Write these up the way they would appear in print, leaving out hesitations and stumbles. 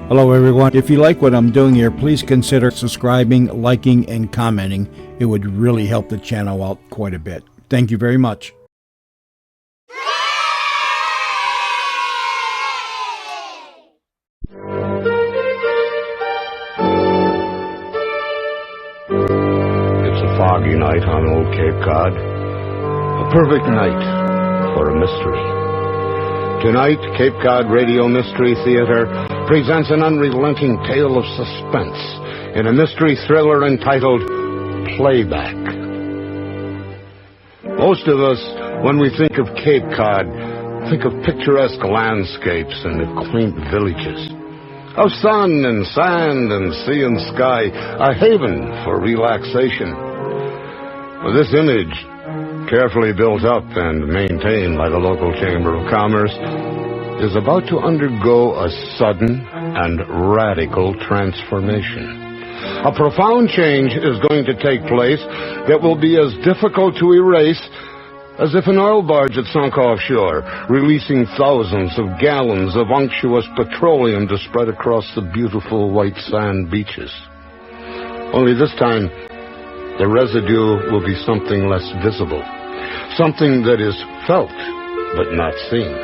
Hello everyone. If you like what I'm doing here, please consider subscribing, liking, and commenting. It would really help the channel out quite a bit. Thank you very much. It's a foggy night on Old Cape Cod. A perfect night for a mystery. Tonight, Cape Cod Radio Mystery Theater presents an unrelenting tale of suspense in a mystery thriller entitled Playback. Most of us, when we think of Cape Cod, think of picturesque landscapes and of quaint villages, of sun and sand and sea and sky, a haven for relaxation. This image, carefully built up and maintained by the local Chamber of Commerce, is about to undergo a sudden and radical transformation. A profound change is going to take place that will be as difficult to erase as if an oil barge had sunk offshore, releasing thousands of gallons of unctuous petroleum to spread across the beautiful white sand beaches. Only this time, the residue will be something less visible, something that is felt but not seen.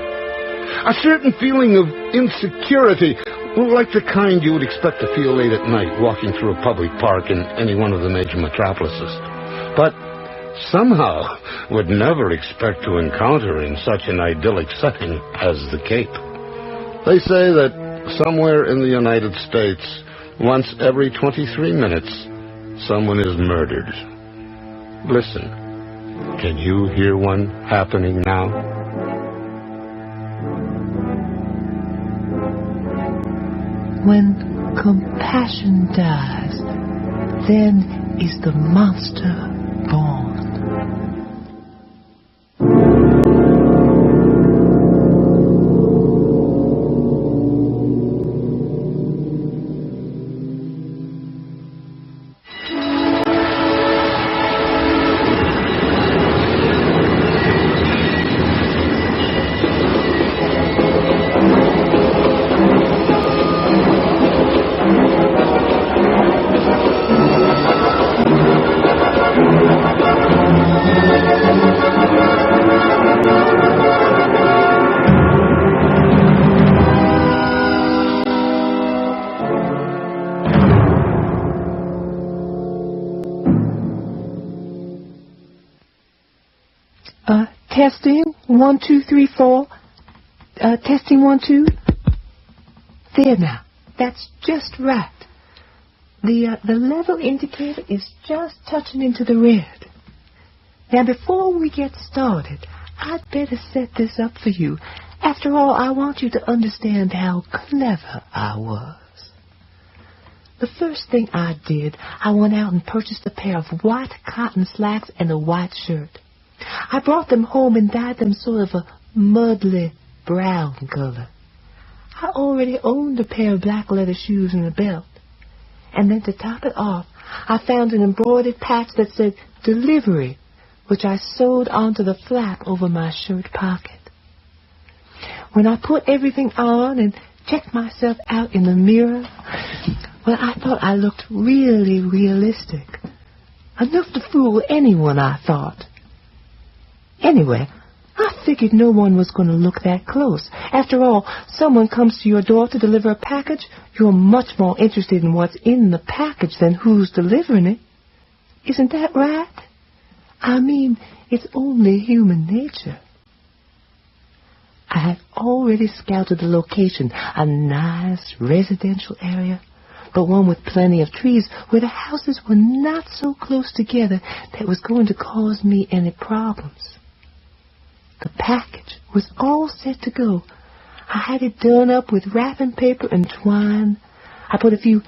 A certain feeling of insecurity, like the kind you would expect to feel late at night walking through a public park in any one of the major metropolises, but somehow would never expect to encounter in such an idyllic setting as the Cape. They say that somewhere in the United States, once every 23 minutes, someone is murdered. Listen, can you hear one happening now? When compassion dies, then is the monster born. Testing, 1, 2, 3, 4. Testing, 1, 2. There now. That's just right. The level indicator is just touching into the red. Now, before we get started, I'd better set this up for you. After all, I want you to understand how clever I was. The first thing I did, I went out and purchased a pair of white cotton slacks and a white shirt. I brought them home and dyed them sort of a muddy brown color. I already owned a pair of black leather shoes and a belt. And then to top it off, I found an embroidered patch that said delivery, which I sewed onto the flap over my shirt pocket. When I put everything on and checked myself out in the mirror, well, I thought I looked really realistic. Enough to fool anyone, I thought. Anyway, I figured no one was going to look that close. After all, someone comes to your door to deliver a package, you're much more interested in what's in the package than who's delivering it. Isn't that right? I mean, it's only human nature. I had already scouted the location, a nice residential area, but one with plenty of trees where the houses were not so close together that was going to cause me any problems. The package was all set to go. I had it done up with wrapping paper and twine. I put a few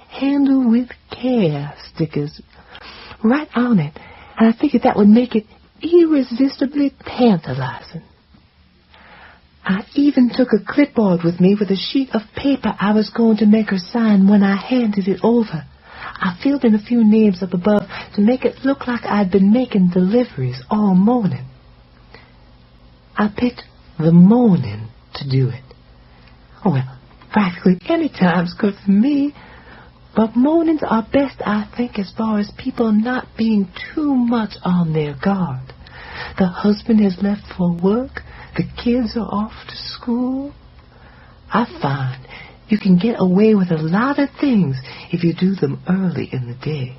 handle with care stickers right on it, and I figured that would make it irresistibly tantalizing. I even took a clipboard with me with a sheet of paper I was going to make her sign when I handed it over. I filled in a few names up above to make it look like I'd been making deliveries all morning. I picked the morning to do it. Oh, well, Practically any time's good for me. But mornings are best, I think, as far as people not being too much on their guard. The husband has left for work. The kids are off to school. I find you can get away with a lot of things if you do them early in the day.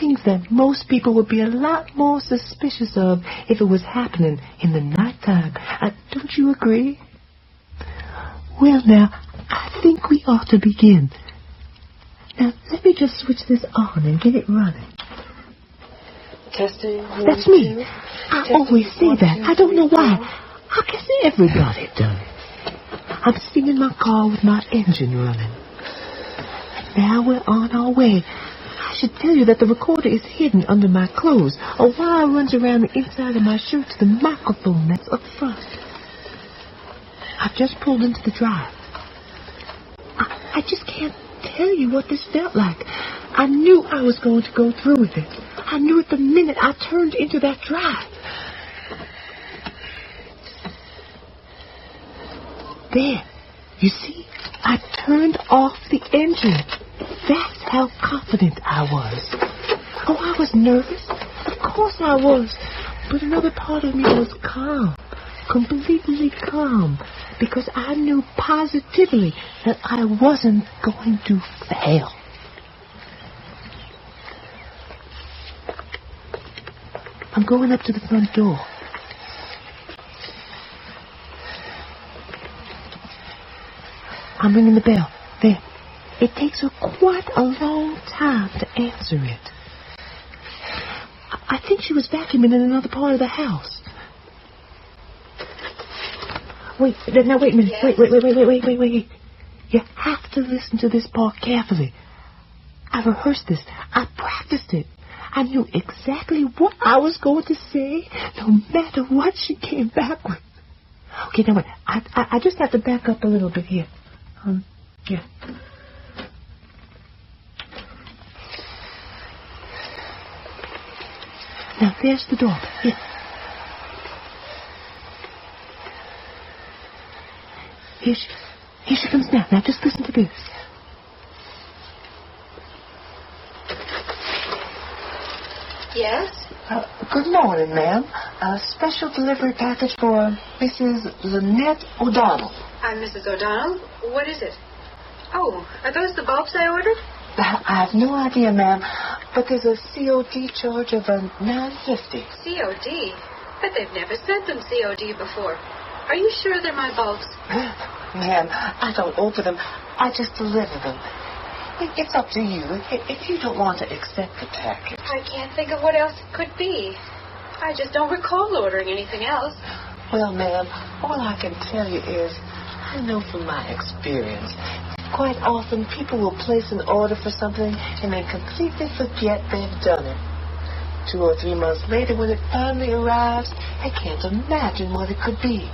Things that most people would be a lot more suspicious of if it was happening in the nighttime. Don't you agree? Well, now, I think we ought to begin. Now, let me just switch this on and get it running. Testing. That's me. I always say that. I don't know why. I guess everybody does. I'm sitting in my car with my engine running. Now we're on our way. I should tell you that the recorder is hidden under my clothes. A wire runs around the inside of my shirt to the microphone that's up front. I've just pulled into the drive. I just can't tell you what this felt like. I knew I was going to go through with it. I knew it the minute I turned into that drive. There. You see? I turned off the engine. That's how confident I was. Oh, I was nervous. Of course I was. But another part of me was calm. Completely calm. Because I knew positively that I wasn't going to fail. I'm going up to the front door. I'm ringing the bell. There. It takes her quite a long time to answer it. I think she was vacuuming in another part of the house. Wait a minute. Yes? Wait. You have to listen to this part carefully. I rehearsed this. I practiced it. I knew exactly what I was going to say, no matter what she came back with. Okay, now wait. I just have to back up a little bit here. Yeah. Now, there's the door. Yeah. Here she comes now. Now, just listen to this. Yes? Good morning, ma'am. A special delivery package for Mrs. Lynette O'Donnell. I'm Mrs. O'Donnell. What is it? Oh, are those the bulbs I ordered? I have no idea, ma'am, but there's a COD charge of $9.50. COD? But they've never sent them COD before. Are you sure they're my bulbs? Ma'am, I don't open them. I just deliver them. It's up to you. If you don't want to accept the package. I can't think of what else it could be. I just don't recall ordering anything else. Well, ma'am, all I can tell you is I know from my experience, quite often people will place an order for something and then completely forget they've done it. 2 or 3 months later, when it finally arrives, they can't imagine what it could be.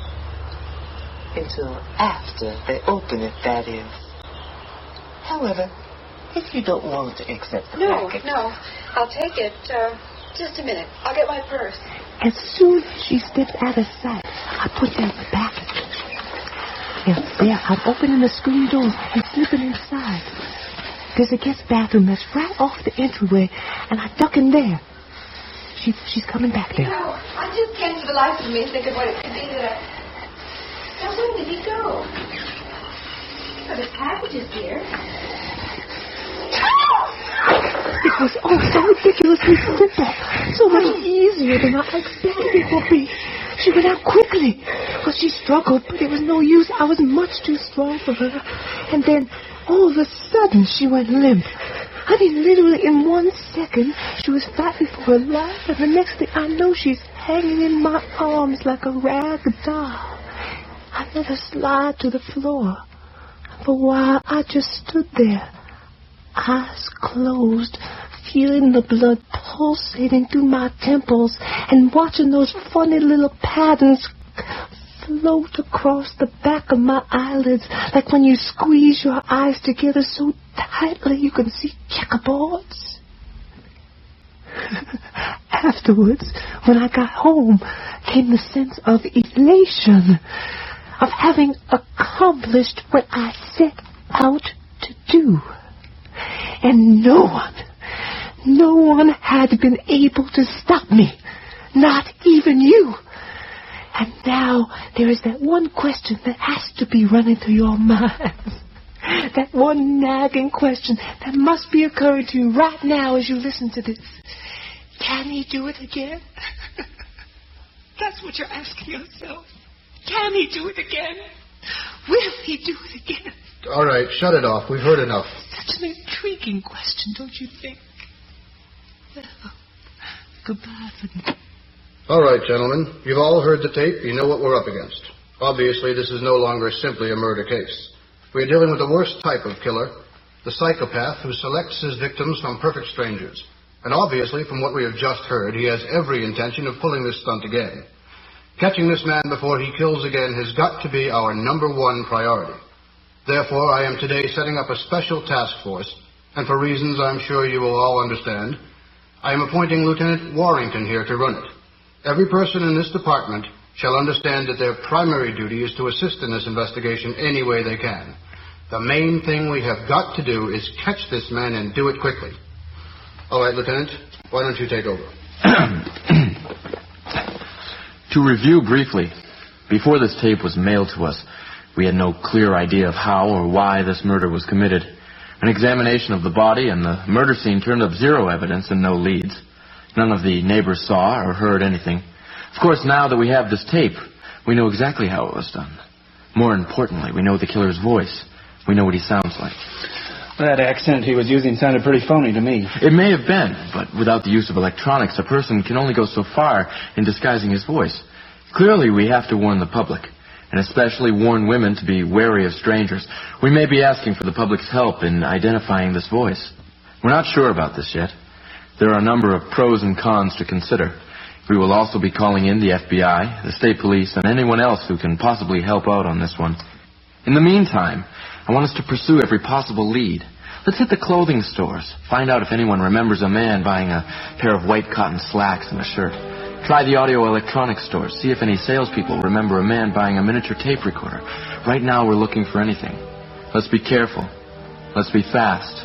Until after they open it, that is. However, if you don't want to accept the package... No, I'll take it. Just a minute. I'll get my purse. As soon as she steps out of sight, I put down the package. There, I'm opening the screen door and slipping inside. There's a guest bathroom that's right off the entryway, and I duck in there. She's coming back there. No, I just can't for the life of me think of what it could be that I... Now, where did he go? But his package is here. It was all so ridiculously simple, so much easier than I expected it would be. She went out quickly. Well, she struggled, but it was no use. I was much too strong for her. And then, all of a sudden, she went limp. I mean, literally in 1 second, she was fighting for her life, and the next thing I know, she's hanging in my arms like a rag doll. I let her slide to the floor. For a while, I just stood there, eyes closed, feeling the blood pulsating through my temples and watching those funny little patterns float across the back of my eyelids, like when you squeeze your eyes together so tightly you can see checkerboards. Afterwards, when I got home, came the sense of elation, of having accomplished what I set out to do. And no one had been able to stop me. Not even you. And now there is that one question that has to be running through your mind. That one nagging question that must be occurring to you right now as you listen to this. Can he do it again? That's what you're asking yourself. Can he do it again? Will he do it again? All right, shut it off. We've heard enough. Such an intriguing question, don't you think? Well, goodbye for now. All right, gentlemen. You've all heard the tape. You know what we're up against. Obviously, this is no longer simply a murder case. We are dealing with the worst type of killer, the psychopath who selects his victims from perfect strangers. And obviously, from what we have just heard, he has every intention of pulling this stunt again. Catching this man before he kills again has got to be our number one priority. Therefore, I am today setting up a special task force, and for reasons I'm sure you will all understand, I am appointing Lieutenant Warrington here to run it. Every person in this department shall understand that their primary duty is to assist in this investigation any way they can. The main thing we have got to do is catch this man and do it quickly. All right, Lieutenant, why don't you take over? To review briefly, before this tape was mailed to us, we had no clear idea of how or why this murder was committed. An examination of the body and the murder scene turned up zero evidence and no leads. None of the neighbors saw or heard anything. Of course, now that we have this tape, we know exactly how it was done. More importantly, we know the killer's voice. We know what he sounds like. That accent he was using sounded pretty phony to me. It may have been, but without the use of electronics, a person can only go so far in disguising his voice. Clearly, we have to warn the public, and especially warn women to be wary of strangers. We may be asking for the public's help in identifying this voice. We're not sure about this yet. There are a number of pros and cons to consider. We will also be calling in the FBI, the state police, and anyone else who can possibly help out on this one. In the meantime, I want us to pursue every possible lead. Let's hit the clothing stores. Find out if anyone remembers a man buying a pair of white cotton slacks and a shirt. Try the audio electronics stores. See if any salespeople remember a man buying a miniature tape recorder. Right now we're looking for anything. Let's be careful. Let's be fast.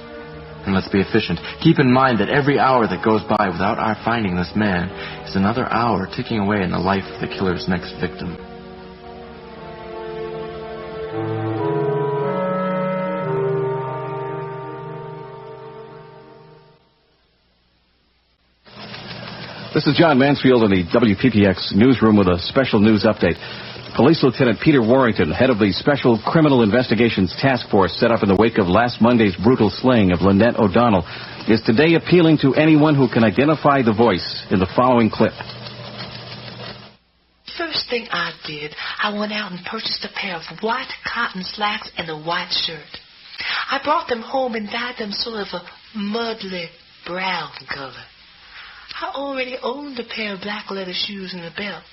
And let's be efficient. Keep in mind that every hour that goes by without our finding this man is another hour ticking away in the life of the killer's next victim. This is John Mansfield in the WPPX newsroom with a special news update. Police Lieutenant Peter Warrington, head of the Special Criminal Investigations Task Force set up in the wake of last Monday's brutal slaying of Lynette O'Donnell, is today appealing to anyone who can identify the voice in the following clip. First thing I did, I went out and purchased a pair of white cotton slacks and a white shirt. I brought them home and dyed them sort of a muddy brown color. I already owned a pair of black leather shoes and a belt.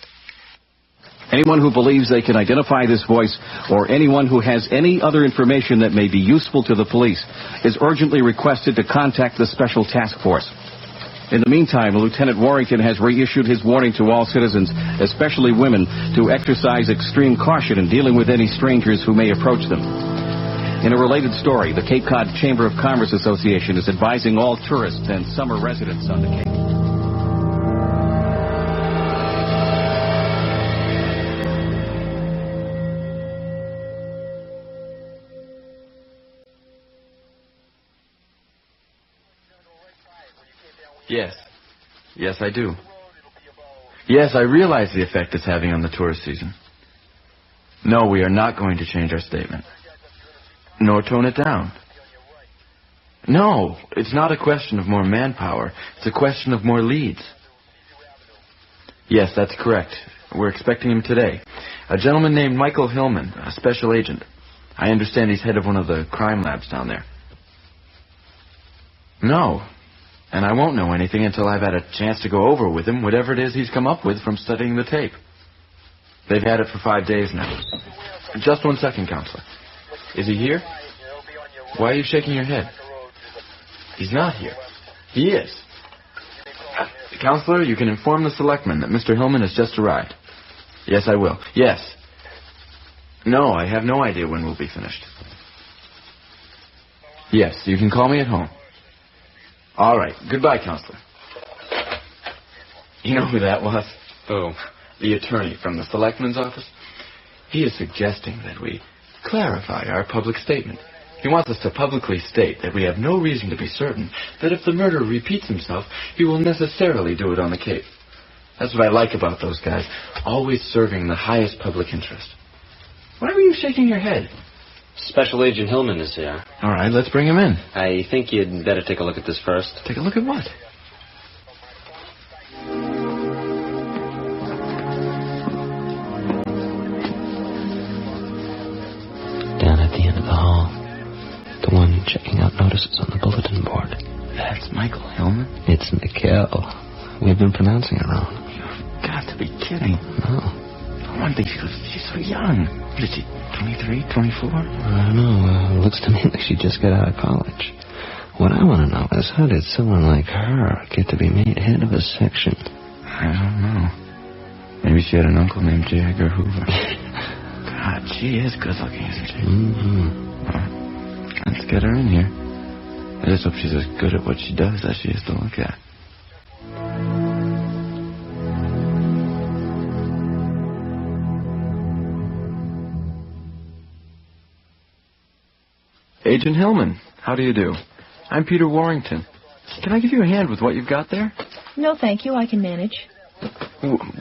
Anyone who believes they can identify this voice or anyone who has any other information that may be useful to the police is urgently requested to contact the Special Task Force. In the meantime, Lieutenant Warrington has reissued his warning to all citizens, especially women, to exercise extreme caution in dealing with any strangers who may approach them. In a related story, the Cape Cod Chamber of Commerce Association is advising all tourists and summer residents on the Cape. Yes. Yes, I do. Yes, I realize the effect it's having on the tourist season. No, we are not going to change our statement. Nor tone it down. No, it's not a question of more manpower. It's a question of more leads. Yes, that's correct. We're expecting him today. A gentleman named Michael Hillman, a special agent. I understand he's head of one of the crime labs down there. No. And I won't know anything until I've had a chance to go over with him whatever it is he's come up with from studying the tape. They've had it for 5 days now. Just 1 second, Counselor. Is he here? Why are you shaking your head? He's not here. He is. Counselor, you can inform the selectmen that Mr. Hillman has just arrived. Yes, I will. Yes. No, I have no idea when we'll be finished. Yes, you can call me at home. All right. Goodbye, Counselor. You know who that was? Oh, the attorney from the Selectman's office. He is suggesting that we clarify our public statement. He wants us to publicly state that we have no reason to be certain that if the murderer repeats himself, he will necessarily do it on the Cape. That's what I like about those guys, always serving the highest public interest. Why were you shaking your head? Special Agent Hillman is here. All right, let's bring him in. I think you'd better take a look at this first. Take a look at what? Down at the end of the hall. The one checking out notices on the bulletin board. That's Michael Hillman? It's Mikhail. We've been pronouncing it wrong. You've got to be kidding. No. No one thinks she's so young. What is she, 23, 24? I don't know. It looks to me like she just got out of college. What I want to know is how did someone like her get to be made head of a section? I don't know. Maybe she had an uncle named J. Edgar Hoover. God, she is good looking, isn't she? Mm-hmm. Well, let's get her in here. I just hope she's as good at what she does as she is to look at. Agent Hillman, how do you do? I'm Peter Warrington. Can I give you a hand with what you've got there? No, thank you. I can manage.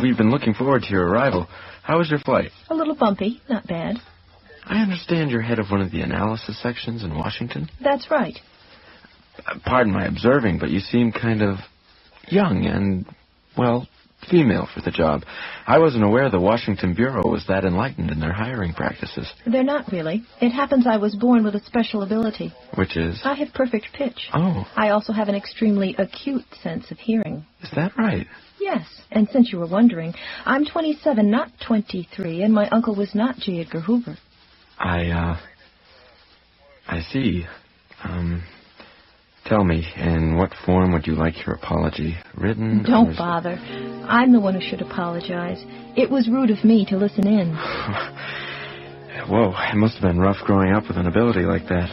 We've been looking forward to your arrival. How was your flight? A little bumpy. Not bad. I understand you're head of one of the analysis sections in Washington? That's right. Pardon my observing, but you seem kind of young and, well, female for the job. I wasn't aware the Washington Bureau was that enlightened in their hiring practices. They're not really. It happens I was born with a special ability. Which is? I have perfect pitch. Oh. I also have an extremely acute sense of hearing. Is that right? Yes, and since you were wondering, I'm 27, not 23, and my uncle was not J. Edgar Hoover. I see. Tell me, in what form would you like your apology? Written? Don't bother. I'm the one who should apologize. It was rude of me to listen in. Whoa, it must have been rough growing up with an ability like that.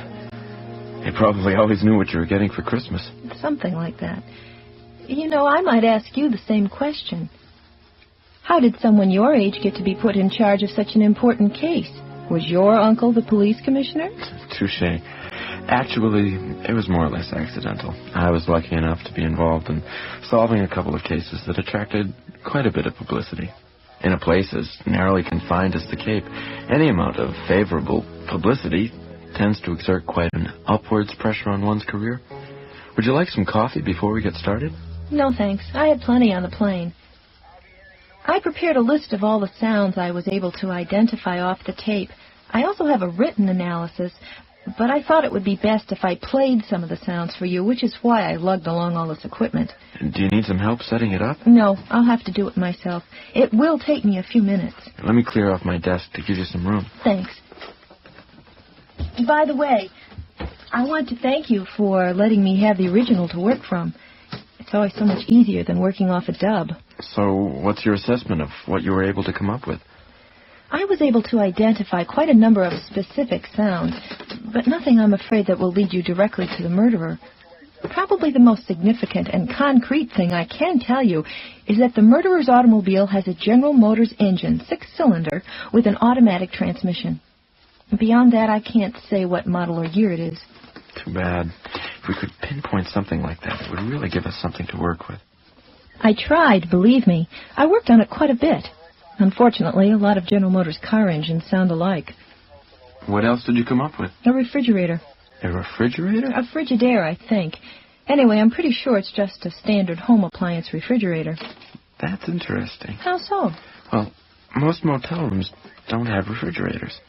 You probably always knew what you were getting for Christmas. Something like that. You know, I might ask you the same question. How did someone your age get to be put in charge of such an important case? Was your uncle the police commissioner? Touché. Actually, it was more or less accidental. I was lucky enough to be involved in solving a couple of cases that attracted quite a bit of publicity. In a place as narrowly confined as the Cape, any amount of favorable publicity tends to exert quite an upwards pressure on one's career. Would you like some coffee before we get started? No, thanks. I had plenty on the plane. I prepared a list of all the sounds I was able to identify off the tape. I also have a written analysis, but I thought it would be best if I played some of the sounds for you, which is why I lugged along all this equipment. Do you need some help setting it up? No, I'll have to do it myself. It will take me a few minutes. Let me clear off my desk to give you some room. Thanks. By the way, I want to thank you for letting me have the original to work from. It's always so much easier than working off a dub. So, what's your assessment of what you were able to come up with? I was able to identify quite a number of specific sounds, but nothing, I'm afraid, that will lead you directly to the murderer. Probably the most significant and concrete thing I can tell you is that the murderer's automobile has a General Motors engine, 6-cylinder, with an automatic transmission. Beyond that, I can't say what model or year it is. Too bad. If we could pinpoint something like that, it would really give us something to work with. I tried, believe me. I worked on it quite a bit. Unfortunately, a lot of General Motors car engines sound alike. What else did you come up with? A refrigerator. A refrigerator? A Frigidaire, I think. Anyway, I'm pretty sure it's just a standard home appliance refrigerator. That's interesting. How so? Well, most motel rooms don't have refrigerators.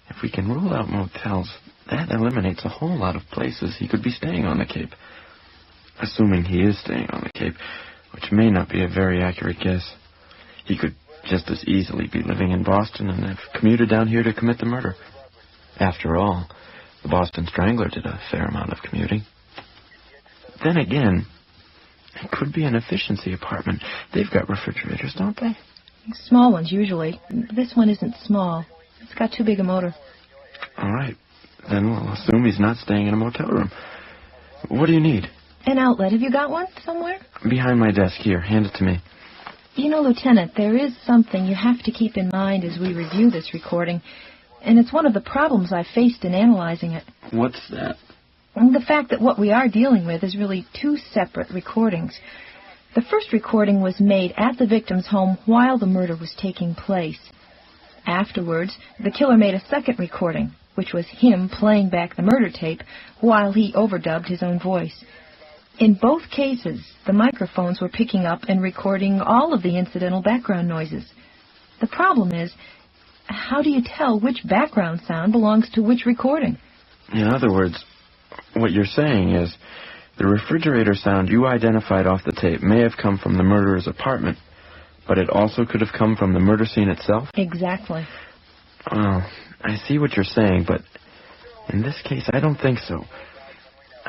If we can rule out motels, that eliminates a whole lot of places he could be staying on the Cape. Assuming he is staying on the Cape, which may not be a very accurate guess. He could just as easily be living in Boston and have commuted down here to commit the murder. After all, the Boston Strangler did a fair amount of commuting. Then again, it could be an efficiency apartment. They've got refrigerators, don't they? Small ones, usually. This one isn't small. It's got too big a motor. All right. Then we'll assume he's not staying in a motel room. What do you need? An outlet. Have you got one somewhere? Behind my desk. Here, hand it to me. You know, Lieutenant, there is something you have to keep in mind as we review this recording, and it's one of the problems I faced in analyzing it. What's that? The fact that what we are dealing with is really two separate recordings. The first recording was made at the victim's home while the murder was taking place. Afterwards, the killer made a second recording, which was him playing back the murder tape while he overdubbed his own voice. In both cases, the microphones were picking up and recording all of the incidental background noises. The problem is, how do you tell which background sound belongs to which recording? In other words, what you're saying is the refrigerator sound you identified off the tape may have come from the murderer's apartment, but it also could have come from the murder scene itself? Exactly. Oh, I see what you're saying, but in this case, I don't think so.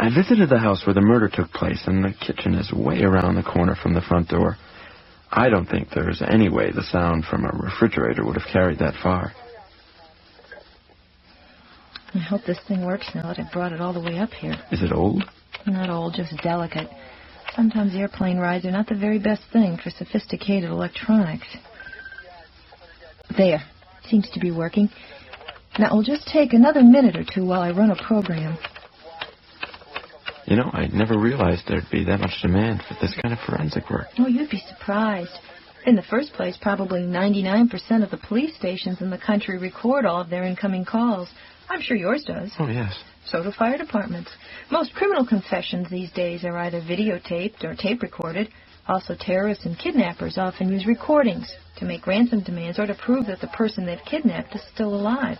I visited the house where the murder took place, and the kitchen is way around the corner from the front door. I don't think there's any way the sound from a refrigerator would have carried that far. I hope this thing works now that I brought it all the way up here. Is it old? Not old, just delicate. Sometimes airplane rides are not the very best thing for sophisticated electronics. There. Seems to be working. Now, it'll just take another minute or two while I run a program. You know, I never realized there'd be that much demand for this kind of forensic work. Oh, you'd be surprised. In the first place, probably 99% of the police stations in the country record all of their incoming calls. I'm sure yours does. Oh, yes. So do fire departments. Most criminal confessions these days are either videotaped or tape recorded. Also, terrorists and kidnappers often use recordings to make ransom demands or to prove that the person they've kidnapped is still alive.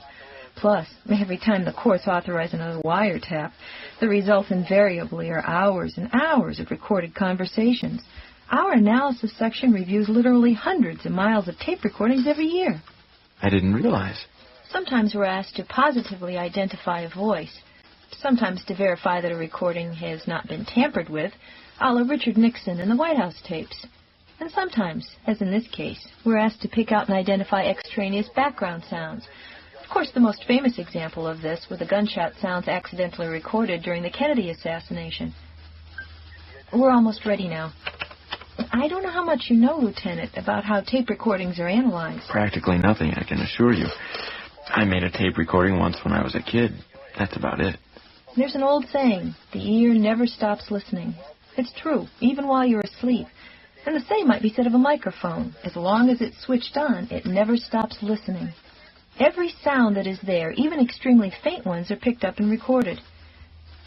Plus, every time the courts authorize another wiretap, the results invariably are hours and hours of recorded conversations. Our analysis section reviews literally hundreds of miles of tape recordings every year. I didn't realize. Sometimes we're asked to positively identify a voice. Sometimes to verify that a recording has not been tampered with, a la Richard Nixon and the White House tapes. And sometimes, as in this case, we're asked to pick out and identify extraneous background sounds. Of course, the most famous example of this were the gunshot sounds accidentally recorded during the Kennedy assassination. We're almost ready now. I don't know how much you know, Lieutenant, about how tape recordings are analyzed. Practically nothing, I can assure you. I made a tape recording once when I was a kid. That's about it. There's an old saying, the ear never stops listening. It's true, even while you're asleep. And the same might be said of a microphone. As long as it's switched on, it never stops listening. Every sound that is there, even extremely faint ones, are picked up and recorded.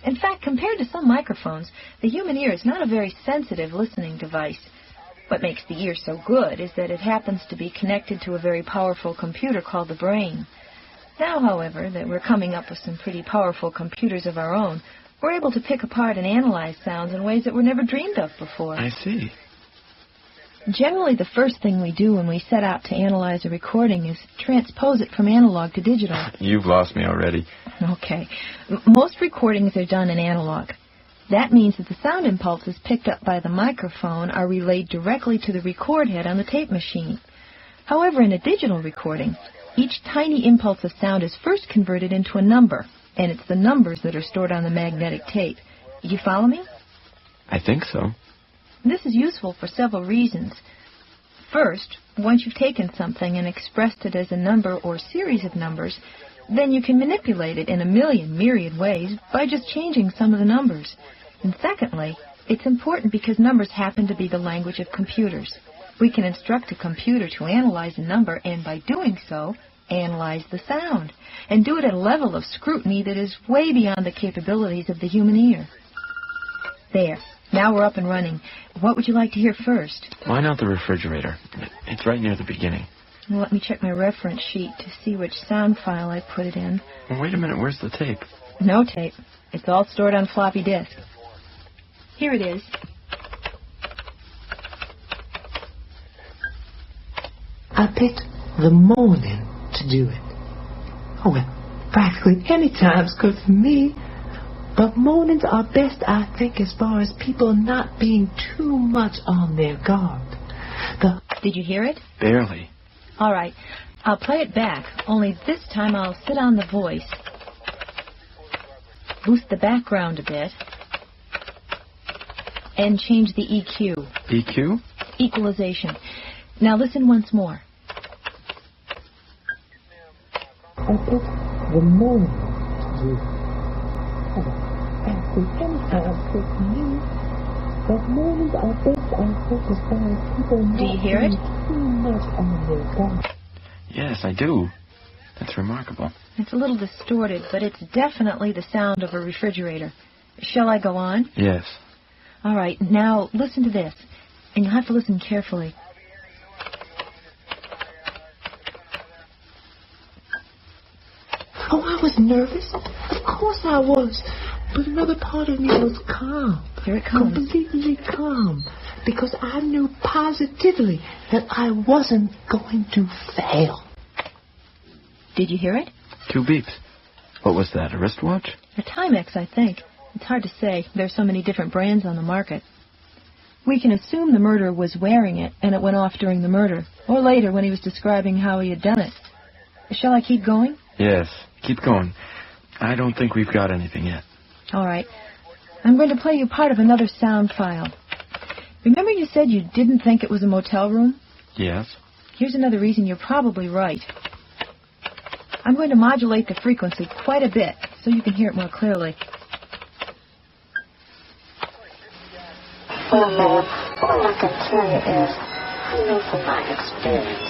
In fact, compared to some microphones, the human ear is not a very sensitive listening device. What makes the ear so good is that it happens to be connected to a very powerful computer called the brain. Now, however, that we're coming up with some pretty powerful computers of our own, we're able to pick apart and analyze sounds in ways that were never dreamed of before. I see. Generally, the first thing we do when we set out to analyze a recording is transpose it from analog to digital. You've lost me already. Okay. Most recordings are done in analog. That means that the sound impulses picked up by the microphone are relayed directly to the record head on the tape machine. However, in a digital recording, each tiny impulse of sound is first converted into a number, and it's the numbers that are stored on the magnetic tape. You follow me? I think so. This is useful for several reasons. First, once you've taken something and expressed it as a number or series of numbers, then you can manipulate it in a myriad ways by just changing some of the numbers. And secondly, it's important because numbers happen to be the language of computers. We can instruct a computer to analyze a number and by doing so, analyze the sound, and do it at a level of scrutiny that is way beyond the capabilities of the human ear. There. Now we're up and running. What would you like to hear first? Why not the refrigerator? It's right near the beginning. Well, let me check my reference sheet to see which sound file I put it in. Well, wait a minute. Where's the tape? No tape. It's all stored on floppy disk. Here it is. I picked the morning to do it. Oh, well, practically any time's good for me. But mornings are best, I think, as far as people not being too much on their guard. Did you hear it? Barely. All right. I'll play it back, only this time I'll sit on the voice. boost the background a bit, and change the EQ. EQ? Equalization. Now listen once more. And it's the moment you at the end of me. That moment I think I focus on people. Do you hear it? Too much on their God. Yes, I do. That's remarkable. It's a little distorted, but it's definitely the sound of a refrigerator. Shall I go on? Yes. All right, now listen to this, and you'll have to listen carefully. Oh, I was nervous. Of course I was. But another part of me was calm. Here it comes. Completely calm. Because I knew positively that I wasn't going to fail. Did you hear it? 2 beeps. What was that, a wristwatch? A Timex, I think. It's hard to say. There's so many different brands on the market. We can assume the murderer was wearing it, and it went off during the murder, or later when he was describing how he had done it. Shall I keep going? Yes, keep going. I don't think we've got anything yet. All right. I'm going to play you part of another sound file. Remember you said you didn't think it was a motel room? Yes. Here's another reason you're probably right. I'm going to modulate the frequency quite a bit so you can hear it more clearly. Well, ma'am, all I can tell you is, I know from my experience,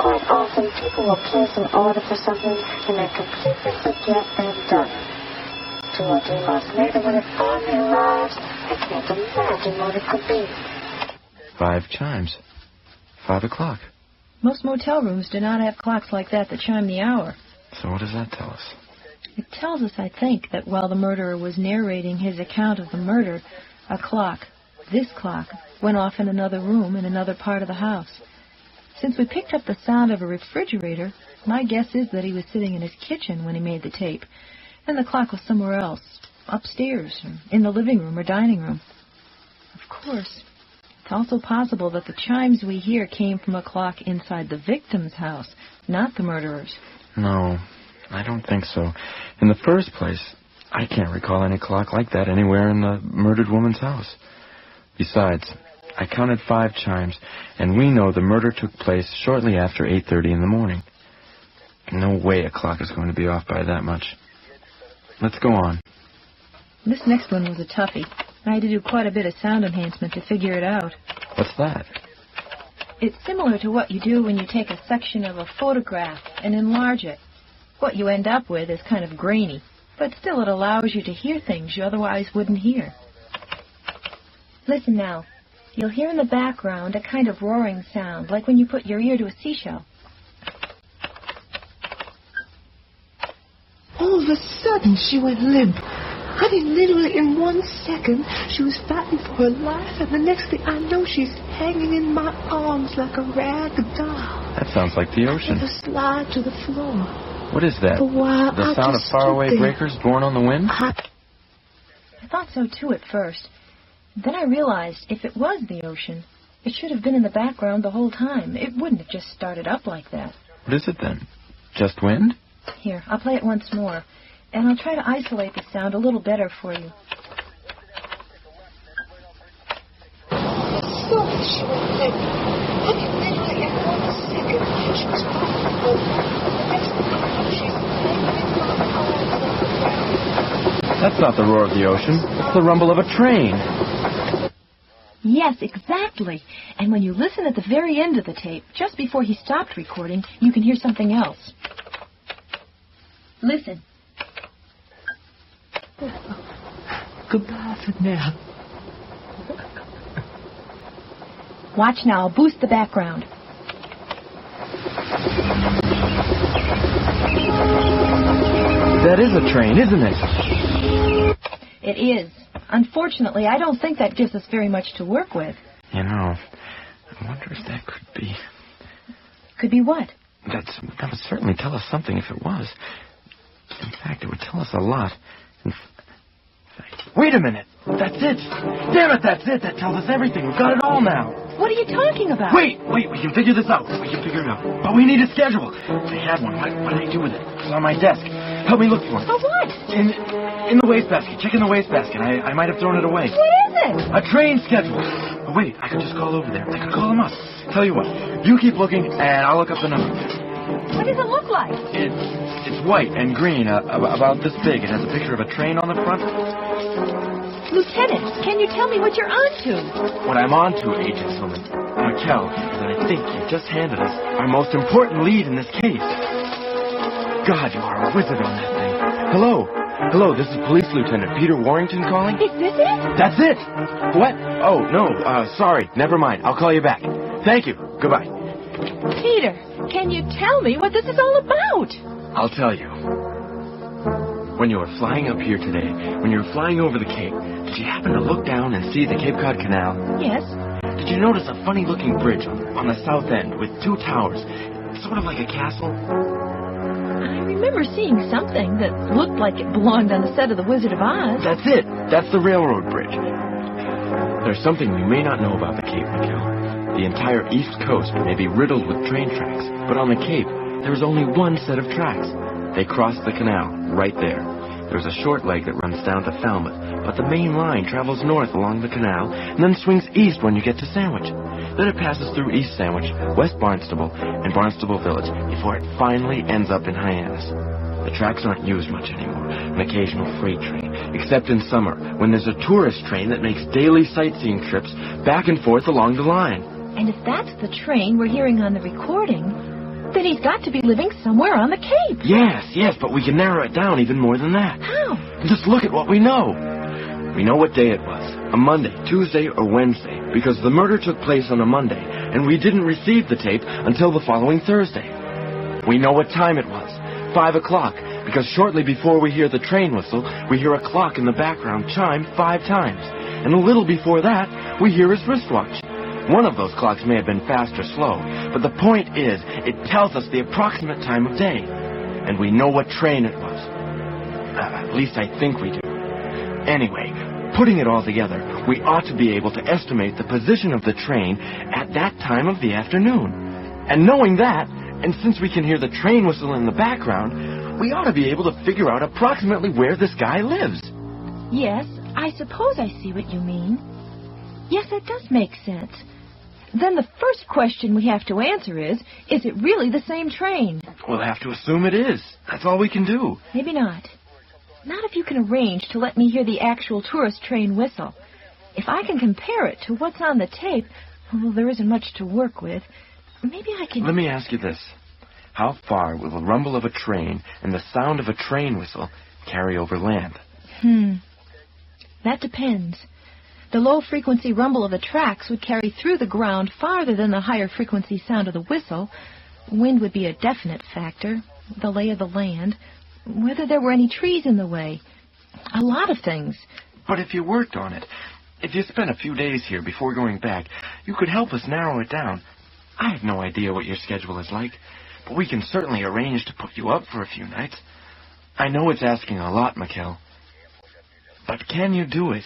quite often people will place an order for something and they completely forget they've done it. 2 or 3 months later, when it finally arrives, I can't imagine what it could be. 5 chimes. 5 o'clock. Most motel rooms do not have clocks like that chime the hour. So what does that tell us? It tells us, I think, that while the murderer was narrating his account of the murder, a clock, this clock, went off in another room in another part of the house. Since we picked up the sound of a refrigerator, my guess is that he was sitting in his kitchen when he made the tape, and the clock was somewhere else, upstairs, or in the living room or dining room. Of course, it's also possible that the chimes we hear came from a clock inside the victim's house, not the murderer's. No, I don't think so. In the first place, I can't recall any clock like that anywhere in the murdered woman's house. Besides, I counted 5 chimes, and we know the murder took place shortly after 8:30 in the morning. No way a clock is going to be off by that much. Let's go on. This next one was a toughie. I had to do quite a bit of sound enhancement to figure it out. What's that? It's similar to what you do when you take a section of a photograph and enlarge it. What you end up with is kind of grainy, but still it allows you to hear things you otherwise wouldn't hear. Listen now. You'll hear in the background a kind of roaring sound, like when you put your ear to a seashell. All of a sudden, she went limp. I mean, literally in 1 second, she was fighting for her life, and the next thing I know, she's hanging in my arms like a rag doll. That sounds like the ocean. With a slide to the floor. What is that? The sound of faraway breakers borne on the wind? I thought so, too, at first. Then I realized if it was the ocean, it should have been in the background the whole time. It wouldn't have just started up like that. What is it, then? Just wind? Here, I'll play it once more, and I'll try to isolate the sound a little better for you. Slowly she went limp. I mean, literally in 1 second, she was fighting for her life. The next thing I know, she's hanging in my arms like a rag. That's not the roar of the ocean. It's the rumble of a train. Yes, exactly. And when you listen at the very end of the tape, just before he stopped recording, you can hear something else. Listen. Goodbye for now. Watch now. I'll boost the background. That is a train, isn't it? It is. Unfortunately, I don't think that gives us very much to work with. You know, I wonder if that could be... Could be what? That would certainly tell us something if it was. In fact, it would tell us a lot. Wait a minute! That's it! Damn it, that's it! That tells us everything. We've got it all now. What are you talking about? Wait, we can figure this out. We can figure it out. But we need a schedule. They had one. What did I do with it? It's on my desk. Help me look for it. For what? In the wastebasket. Check in the wastebasket. I might have thrown it away. What is it? A train schedule. Oh, wait, I could just call over there. I could call them up. Tell you what, you keep looking, and I'll look up the number. What does it look like? It's white and green, about this big. It has a picture of a train on the front. Lieutenant, can you tell me what you're on to? What I'm on to, Agent Tillman, Mikkel, is that I think you've just handed us our most important lead in this case. God, you are a wizard on that thing. Hello. Hello, this is Police Lieutenant Peter Warrington calling. Is this it? That's it. What? Oh, no, sorry. Never mind. I'll call you back. Thank you. Goodbye. Peter, can you tell me what this is all about? I'll tell you. When you were flying up here today, when you were flying over the Cape, did you happen to look down and see the Cape Cod Canal? Yes. Did you notice a funny-looking bridge on the south end with 2 towers, sort of like a castle? I remember seeing something that looked like it belonged on the set of The Wizard of Oz. That's it. That's the railroad bridge. There's something you may not know about the Cape, Mikkel. The entire East Coast may be riddled with train tracks, but on the Cape, there is only one set of tracks. They cross the canal, right there. There's a short leg that runs down to Falmouth, but the main line travels north along the canal and then swings east when you get to Sandwich. Then it passes through East Sandwich, West Barnstable, and Barnstable Village before it finally ends up in Hyannis. The tracks aren't used much anymore, an occasional freight train, except in summer when there's a tourist train that makes daily sightseeing trips back and forth along the line. And if that's the train we're hearing on the recording, then he's got to be living somewhere on the Cape. Yes, but we can narrow it down even more than that. How? Just look at what we know. We know what day it was, a Monday, Tuesday, or Wednesday, because the murder took place on a Monday, and we didn't receive the tape until the following Thursday. We know what time it was, 5 o'clock, because shortly before we hear the train whistle, we hear a clock in the background chime 5 times, and a little before that, we hear his wristwatch. One of those clocks may have been fast or slow, but the point is, it tells us the approximate time of day. And we know what train it was. At least I think we do. Anyway, putting it all together, we ought to be able to estimate the position of the train at that time of the afternoon. And knowing that, and since we can hear the train whistle in the background, we ought to be able to figure out approximately where this guy lives. Yes, I suppose I see what you mean. Yes, that does make sense. Then the first question we have to answer is it really the same train? We'll have to assume it is. That's all we can do. Maybe not. Not if you can arrange to let me hear the actual tourist train whistle. If I can compare it to what's on the tape, although there isn't much to work with, maybe I can... Let me ask you this. How far will the rumble of a train and the sound of a train whistle carry over land? That depends. The low-frequency rumble of the tracks would carry through the ground farther than the higher-frequency sound of the whistle. Wind would be a definite factor, the lay of the land, whether there were any trees in the way, a lot of things. But if you worked on it, if you spent a few days here before going back, you could help us narrow it down. I have no idea what your schedule is like, but we can certainly arrange to put you up for a few nights. I know it's asking a lot, Mikkel, but can you do it?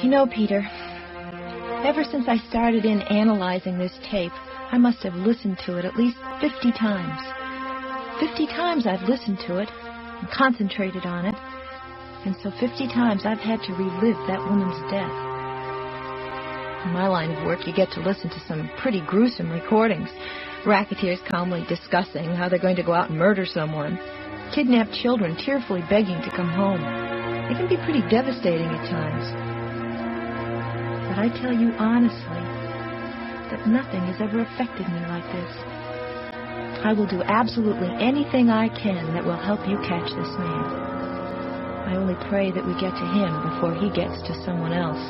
You know, Peter, ever since I started in analyzing this tape, I must have listened to it at least 50 times. 50 times I've listened to it and concentrated on it, and so 50 times I've had to relive that woman's death. In my line of work, you get to listen to some pretty gruesome recordings. Racketeers calmly discussing how they're going to go out and murder someone. Kidnapped children tearfully begging to come home. It can be pretty devastating at times. But I tell you honestly that nothing has ever affected me like this. I will do absolutely anything I can that will help you catch this man. I only pray that we get to him before he gets to someone else.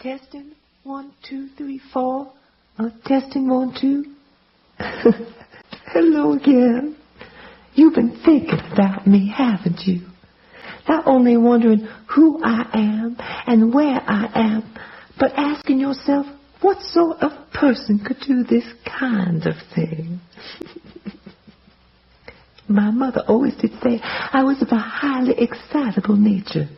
Testing 1, 2, 3, 4. Testing 1, 2. Hello again. You've been thinking about me, haven't you? Not only wondering who I am and where I am, but asking yourself what sort of person could do this kind of thing. My mother always did say I was of a highly excitable nature.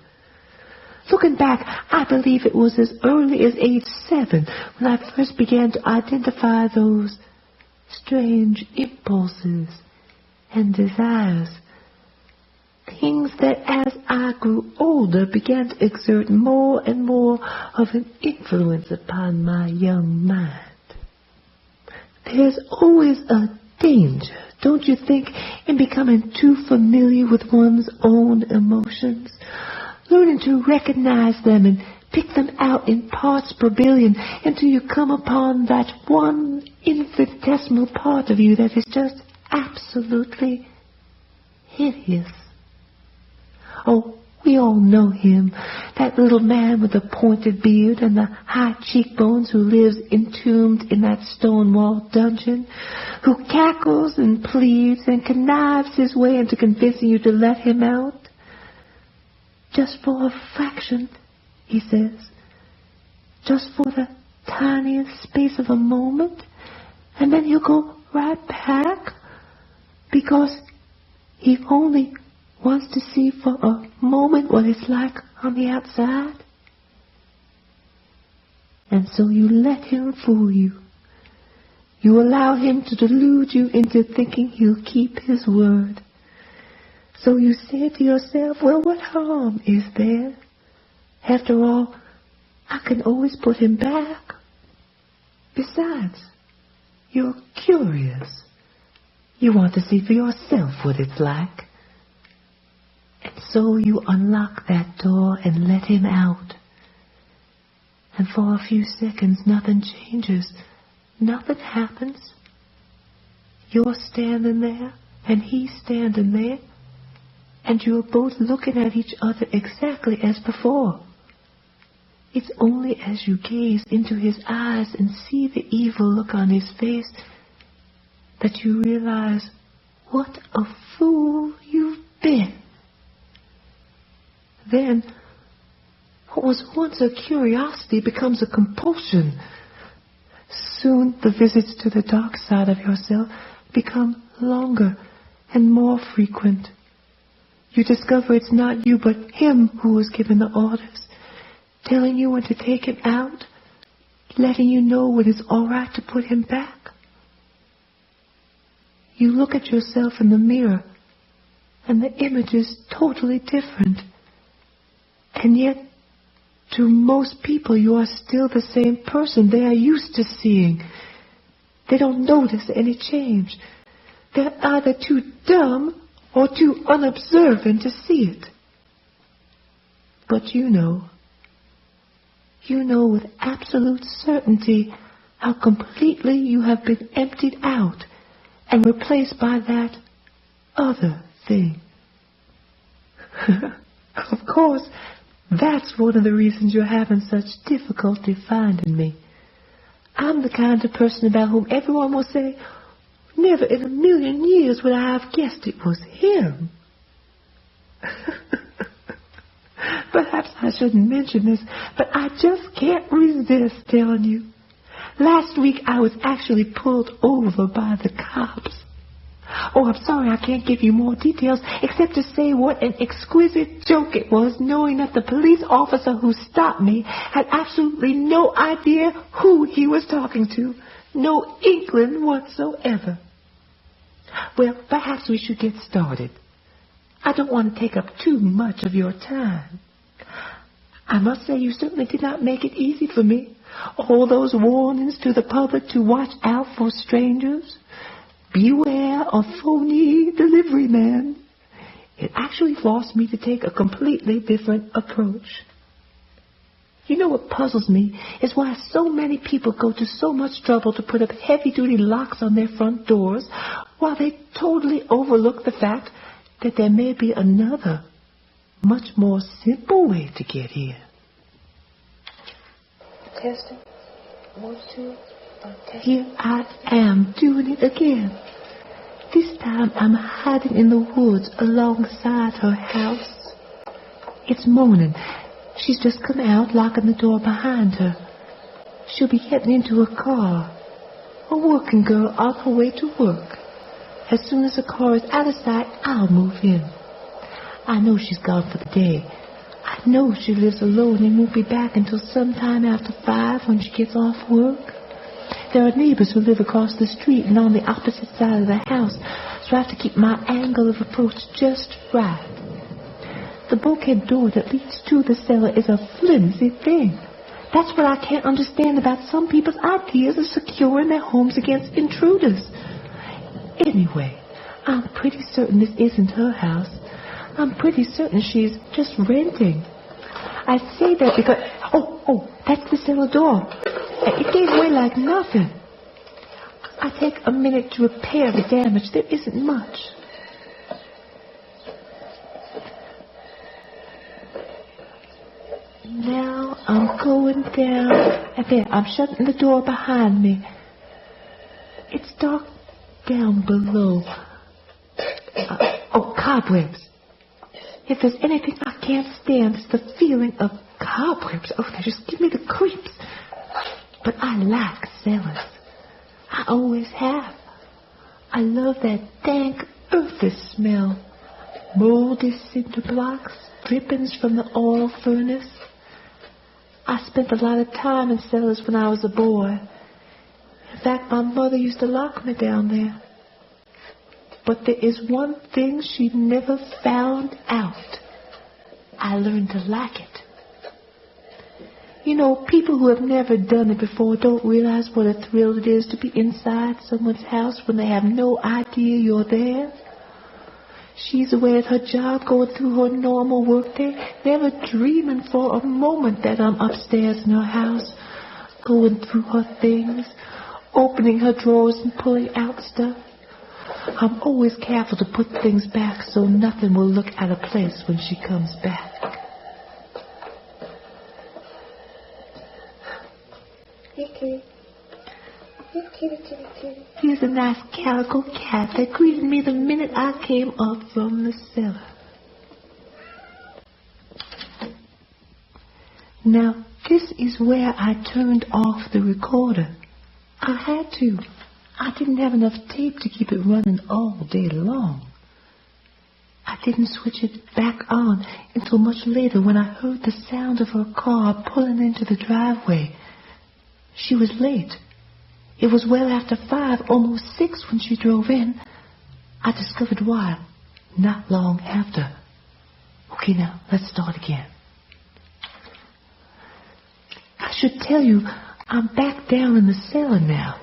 Looking back, I believe it was as early as age 7 when I first began to identify those strange impulses and desires. Things that as I grew older began to exert more and more of an influence upon my young mind. There's always a danger, don't you think, in becoming too familiar with one's own emotions? Learning to recognize them and pick them out in parts per billion until you come upon that one infinitesimal part of you that is just absolutely hideous. Oh, we all know him, that little man with the pointed beard and the high cheekbones who lives entombed in that stone-walled dungeon, who cackles and pleads and connives his way into convincing you to let him out. Just for a fraction, he says. Just for the tiniest space of a moment, and then he'll go right back, because he only wants to see for a moment what it's like on the outside. And so you let him fool you. You allow him to delude you into thinking he'll keep his word. So you say to yourself, well, what harm is there? After all, I can always put him back. Besides, you're curious. You want to see for yourself what it's like. And so you unlock that door and let him out. And for a few seconds, nothing changes. Nothing happens. You're standing there, and he's standing there, and you're both looking at each other exactly as before. It's only as you gaze into his eyes and see the evil look on his face that you realize what a fool you've been. Then, what was once a curiosity becomes a compulsion. Soon the visits to the dark side of yourself become longer and more frequent. You discover it's not you but him who is giving the orders, telling you when to take him out, letting you know when it's all right to put him back. You look at yourself in the mirror, and the image is totally different. And yet, to most people, you are still the same person they are used to seeing. They don't notice any change. They're either too dumb or too unobservant to see it. But you know with absolute certainty how completely you have been emptied out and replaced by that other thing. Of course, that's one of the reasons you're having such difficulty finding me. I'm the kind of person about whom everyone will say, never in a million years would I have guessed it was him. Perhaps I shouldn't mention this, but I just can't resist telling you. Last week I was actually pulled over by the cops. Oh, I'm sorry I can't give you more details except to say what an exquisite joke it was, knowing that the police officer who stopped me had absolutely no idea who he was talking to. No inkling whatsoever. Well, perhaps we should get started. I don't want to take up too much of your time. I must say you certainly did not make it easy for me. All those warnings to the public to watch out for strangers. Beware of phony delivery men. It actually forced me to take a completely different approach. You know what puzzles me is why so many people go to so much trouble to put up heavy-duty locks on their front doors while they totally overlook the fact that there may be another, much more simple way to get here. Testing. 1, 2. Here I am doing it again. This time I'm hiding in the woods alongside her house. It's morning. She's just come out, locking the door behind her. She'll be getting into her car. A working girl on her way to work. As soon as the car is out of sight, I'll move in. I know she's gone for the day. I know she lives alone and won't be back until sometime after 5 when she gets off work. There are neighbors who live across the street and on the opposite side of the house, so I have to keep my angle of approach just right. The bulkhead door that leads to the cellar is a flimsy thing. That's what I can't understand about some people's ideas of securing their homes against intruders. Anyway, I'm pretty certain this isn't her house. I'm pretty certain she's just renting. I say that because... Oh, that's the cellar door. It gave way like nothing. I take a minute to repair the damage. There isn't much. Now I'm going down. And there, I'm shutting the door behind me. It's dark down below. Cobwebs. If there's anything I can't stand, it's the feeling of cobwebs. Oh, they just give me the creeps. But I like cellars. I always have. I love that dank, earthy smell. Moldy cinder blocks, drippings from the oil furnace. I spent a lot of time in cellars when I was a boy. In fact, my mother used to lock me down there. But there is one thing she never found out. I learned to like it. You know, people who have never done it before don't realize what a thrill it is to be inside someone's house when they have no idea you're there. She's away at her job, going through her normal workday, never dreaming for a moment that I'm upstairs in her house, going through her things, opening her drawers and pulling out stuff. I'm always careful to put things back so nothing will look out of place when she comes back. Kitty. Here's a nice calico cat that greeted me the minute I came up from the cellar. Now, this is where I turned off the recorder. I had to. I didn't have enough tape to keep it running all day long. I didn't switch it back on until much later when I heard the sound of her car pulling into the driveway. She was late. It was well after 5, almost 6 when she drove in. I discovered why not long after. Okay, now, let's start again. I should tell you, I'm back down in the cellar now,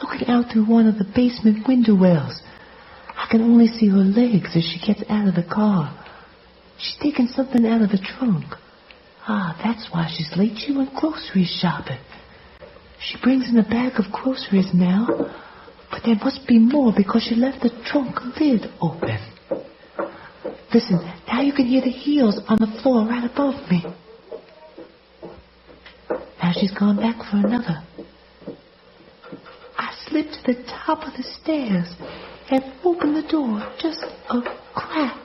looking out through one of the basement window wells. I can only see her legs as she gets out of the car. She's taking something out of the trunk. That's why she's late. She went grocery shopping. She brings in a bag of groceries now, but there must be more because she left the trunk lid open. Listen, now you can hear the heels on the floor right above me. Now she's gone back for another. I slipped to the top of the stairs and opened the door just a crack.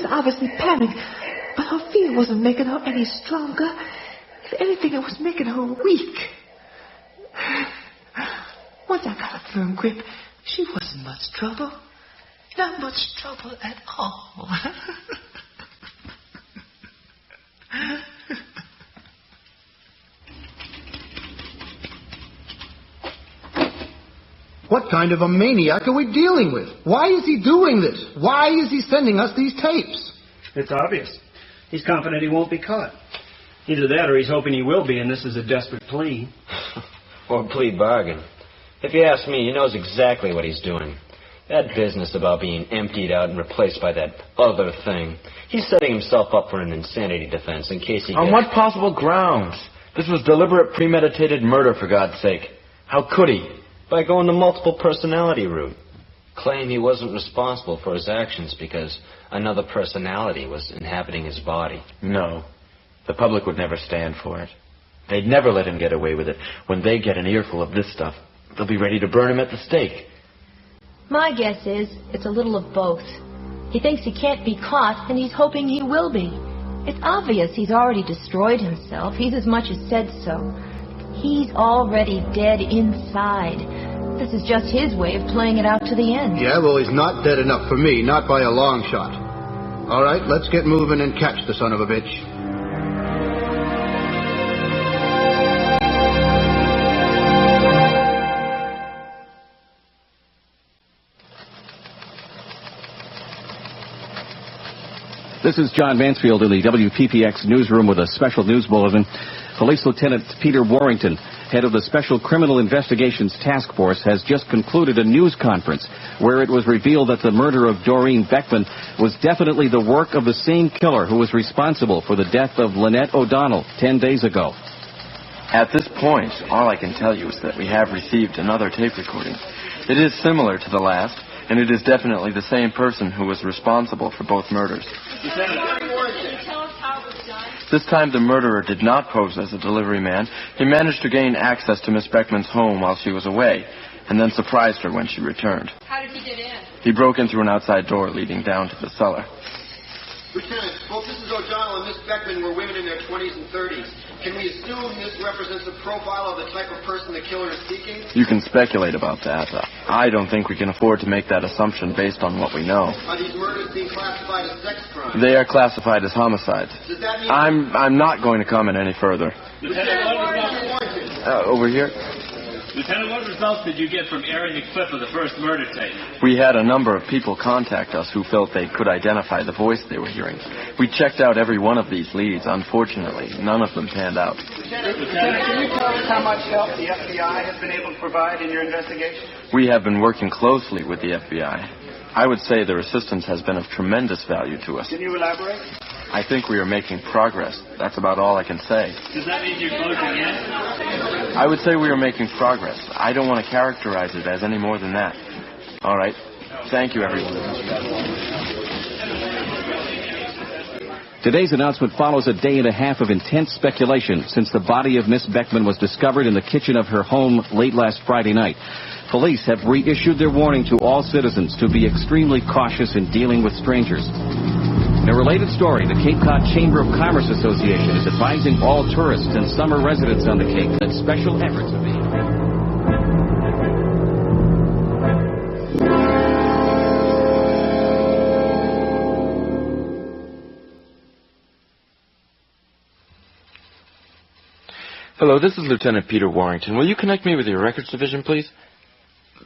Obviously panicked, but her fear wasn't making her any stronger. If anything, it was making her weak. Once I got a firm grip, she wasn't much trouble. Not much trouble at all. What kind of a maniac are we dealing with? Why is he doing this? Why is he sending us these tapes? It's obvious. He's confident he won't be caught. Either that or he's hoping he will be, and this is a desperate plea. Or plea bargain. If you ask me, he knows exactly what he's doing. That business about being emptied out and replaced by that other thing. He's setting himself up for an insanity defense in case he On gets... what possible grounds? This was deliberate, premeditated murder, for God's sake. How could he? By going the multiple personality route. Claim he wasn't responsible for his actions because another personality was inhabiting his body. No. The public would never stand for it. They'd never let him get away with it. When they get an earful of this stuff, they'll be ready to burn him at the stake. My guess is it's a little of both. He thinks he can't be caught, and he's hoping he will be. It's obvious he's already destroyed himself. He's as much as said so. He's already dead inside. This is just his way of playing it out to the end. Yeah, well, he's not dead enough for me, not by a long shot. All right, let's get moving and catch the son of a bitch. This is John Mansfield in the WPPX newsroom with a special news bulletin. Police Lieutenant Peter Warrington, head of the Special Criminal Investigations Task Force, has just concluded a news conference where it was revealed that the murder of Doreen Beckman was definitely the work of the same killer who was responsible for the death of Lynette O'Donnell 10 days ago. At this point, all I can tell you is that we have received another tape recording. It is similar to the last, and it is definitely the same person who was responsible for both murders. This time the murderer did not pose as a delivery man. He managed to gain access to Miss Beckman's home while she was away, and then surprised her when she returned. How did he get in? He broke in through an outside door leading down to the cellar. Lieutenant, both Mrs. O'Donnell and Miss Beckman were women in their 20s and 30s. Can we assume this represents a profile of the type of person the killer is seeking? You can speculate about that. I don't think we can afford to make that assumption based on what we know. Are these murders being classified as sex crimes? They are classified as homicides. Does that mean... I'm not going to comment any further. Over here. Lieutenant, what results did you get from airing the clip of the first murder tape? We had a number of people contact us who felt they could identify the voice they were hearing. We checked out every one of these leads. Unfortunately, none of them panned out. Lieutenant, can you tell us how much help the FBI has been able to provide in your investigation? We have been working closely with the FBI. I would say their assistance has been of tremendous value to us. Can you elaborate? I think we are making progress. That's about all I can say. Does that mean you're closing in? I would say we are making progress. I don't want to characterize it as any more than that. All right. Thank you, everyone. Today's announcement follows a day and a half of intense speculation since the body of Miss Beckman was discovered in the kitchen of her home late last Friday night. Police have reissued their warning to all citizens to be extremely cautious in dealing with strangers. In a related story, the Cape Cod Chamber of Commerce Association is advising all tourists and summer residents on the Cape that special efforts are being made. Hello, this is Lieutenant Peter Warrington. Will you connect me with your records division, please?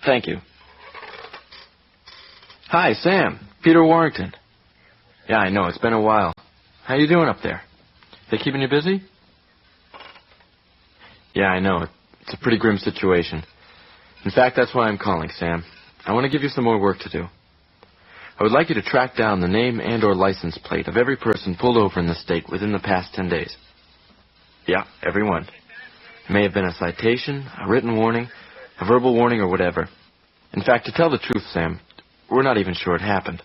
Thank you. Hi, Sam. Peter Warrington. Yeah, I know. It's been a while. How you doing up there? They keeping you busy? Yeah, I know. It's a pretty grim situation. In fact, that's why I'm calling, Sam. I want to give you some more work to do. I would like you to track down the name and or license plate of every person pulled over in the state within the past 10 days. Yeah, every one. It may have been a citation, a written warning, a verbal warning, or whatever. In fact, to tell the truth, Sam, we're not even sure it happened.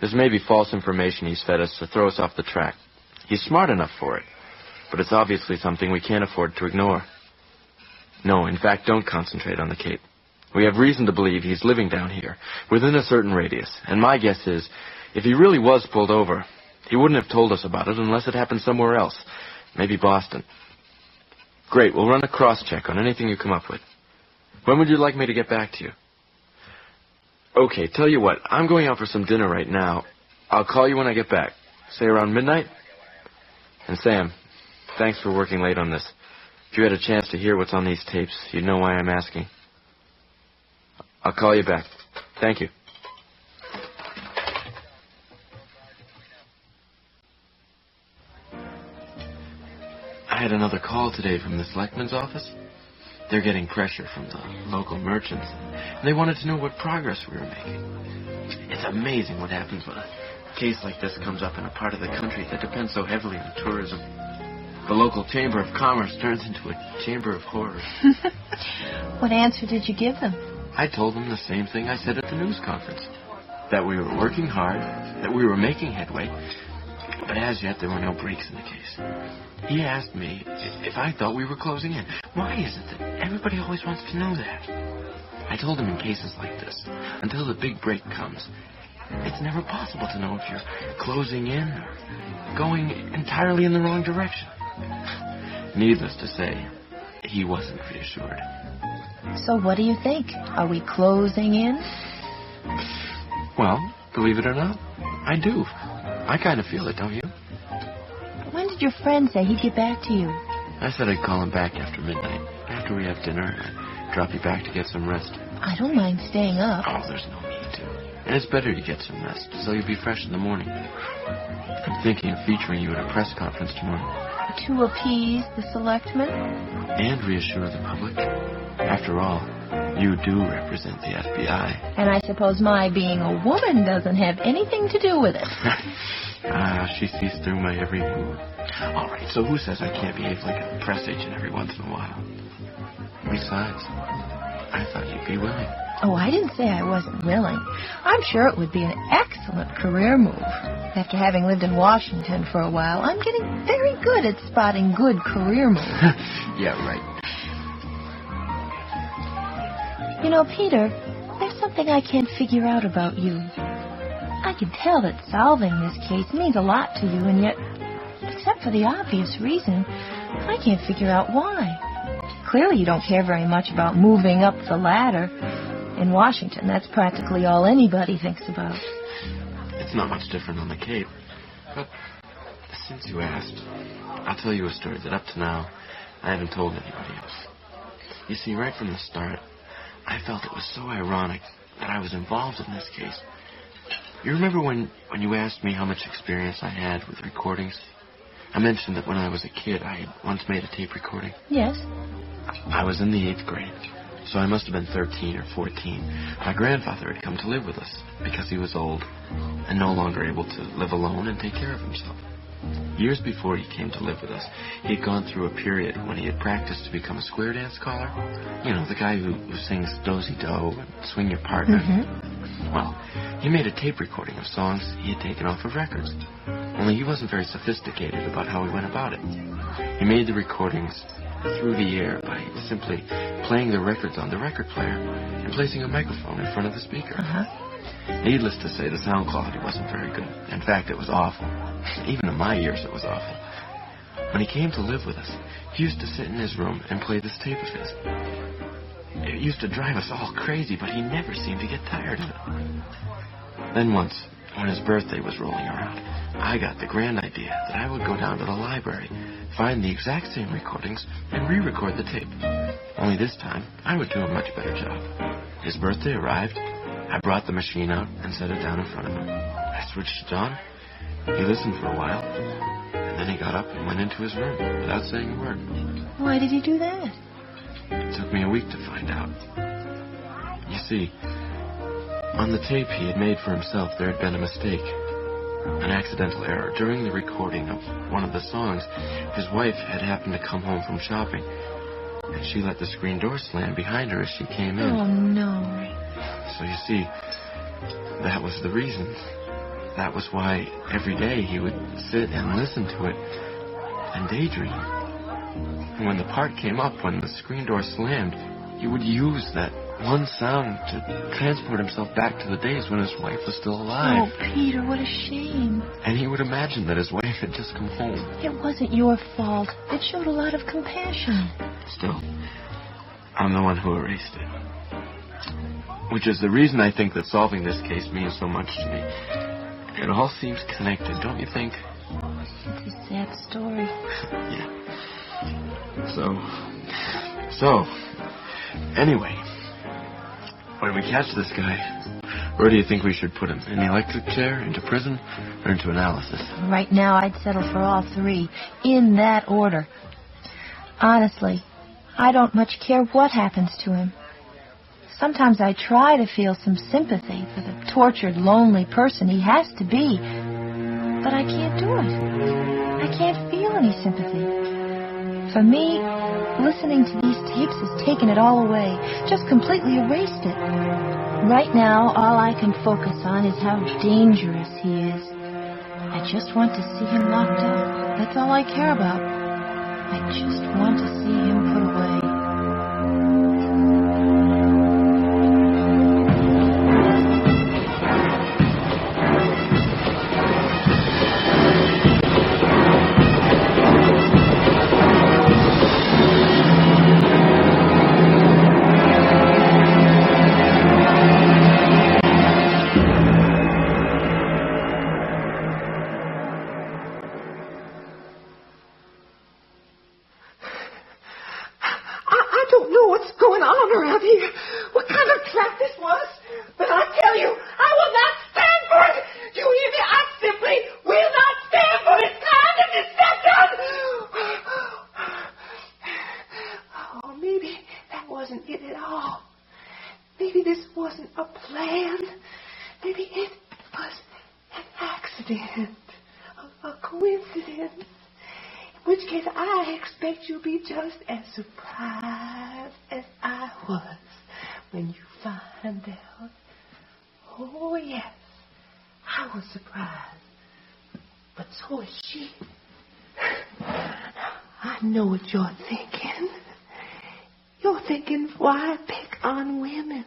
This may be false information he's fed us to throw us off the track. He's smart enough for it, but it's obviously something we can't afford to ignore. No, in fact, don't concentrate on the Cape. We have reason to believe he's living down here, within a certain radius, and my guess is, if he really was pulled over, he wouldn't have told us about it unless it happened somewhere else, maybe Boston. Great, we'll run a cross-check on anything you come up with. When would you like me to get back to you? Okay, tell you what, I'm going out for some dinner right now. I'll call you when I get back. Say around midnight? And Sam, thanks for working late on this. If you had a chance to hear what's on these tapes, you'd know why I'm asking. I'll call you back. Thank you. I had another call today from the selectman's office. They're getting pressure from the local merchants. And they wanted to know what progress we were making. It's amazing what happens when a case like this comes up in a part of the country that depends so heavily on tourism. The local chamber of commerce turns into a chamber of horrors. What answer did you give them? I told them the same thing I said at the news conference. That we were working hard, that we were making headway, but as yet there were no breaks in the case. He asked me if I thought we were closing in. Why is it that everybody always wants to know that? I told him in cases like this, until the big break comes, it's never possible to know if you're closing in or going entirely in the wrong direction. Needless to say, he wasn't reassured. So what do you think? Are we closing in? Well, believe it or not, I do. I kind of feel it, don't you? When did your friend say he'd get back to you? I said I'd call him back after midnight. After we have dinner, I'd drop you back to get some rest. I don't mind staying up. Oh, there's no need to. And it's better you get some rest, so you'll be fresh in the morning. I'm thinking of featuring you at a press conference tomorrow. To appease the selectmen? And reassure the public. After all, you do represent the FBI. And I suppose my being a woman doesn't have anything to do with it. She sees through my every move. All right, so who says I can't behave like a press agent every once in a while? Besides, I thought you'd be willing. Oh, I didn't say I wasn't willing. I'm sure it would be an excellent career move. After having lived in Washington for a while, I'm getting very good at spotting good career moves. Yeah, right. You know, Peter, there's something I can't figure out about you. I can tell that solving this case means a lot to you, and yet, except for the obvious reason, I can't figure out why. Clearly you don't care very much about moving up the ladder. In Washington, that's practically all anybody thinks about. It's not much different on the Cape. But since you asked, I'll tell you a story that up to now, I haven't told anybody else. You see, right from the start, I felt it was so ironic that I was involved in this case. You remember when you asked me how much experience I had with recordings? I mentioned that when I was a kid, I had once made a tape recording. Yes. I was in the 8th grade, so I must have been 13 or 14. My grandfather had come to live with us because he was old and no longer able to live alone and take care of himself. Years before he came to live with us, he had gone through a period when he had practiced to become a square dance caller. You know, the guy who sings Do-Si-Do and Swing Your Partner. Mm-hmm. Well, he made a tape recording of songs he had taken off of records. Only he wasn't very sophisticated about how he went about it. He made the recordings through the air by simply playing the records on the record player and placing a microphone in front of the speaker. Needless to say, the sound quality wasn't very good. In fact, it was awful. Even in my ears, it was awful. When he came to live with us, he used to sit in his room and play this tape of his. It used to drive us all crazy, but he never seemed to get tired of it. Then once, when his birthday was rolling around, I got the grand idea that I would go down to the library, find the exact same recordings, and re-record the tape. Only this time, I would do a much better job. His birthday arrived. I brought the machine out and set it down in front of him. I switched it on. He listened for a while, and then he got up and went into his room without saying a word. Why did he do that? It took me a week to find out. You see, on the tape he had made for himself, there had been a mistake. An accidental error. During the recording of one of the songs, his wife had happened to come home from shopping, and she let the screen door slam behind her as she came in. Oh, no. So you see, that was the reason. That was why every day he would sit and listen to it and daydream. And when the part came up, when the screen door slammed, he would use that one sound to transport himself back to the days when his wife was still alive. Oh, Peter, what a shame. And he would imagine that his wife had just come home. It wasn't your fault. It showed a lot of compassion. Still, I'm the one who erased it. Which is the reason I think that solving this case means so much to me. It all seems connected, don't you think? It's a sad story. Yeah. So, anyway, When we catch this guy, where do you think we should put him? In the electric chair, into prison, or into analysis? Right now, I'd settle for all three, in that order. Honestly, I don't much care what happens to him. Sometimes I try to feel some sympathy for the tortured, lonely person he has to be, but I can't do it. I can't feel any sympathy. For me, listening to these tapes has taken it all away, just completely erased it. Right now, all I can focus on is how dangerous he is. I just want to see him locked up. That's all I care about. I just want to see him put away. Just as surprised as I was when you find out. Oh, yes, I was surprised. But so is she. I know what you're thinking. You're thinking, why pick on women?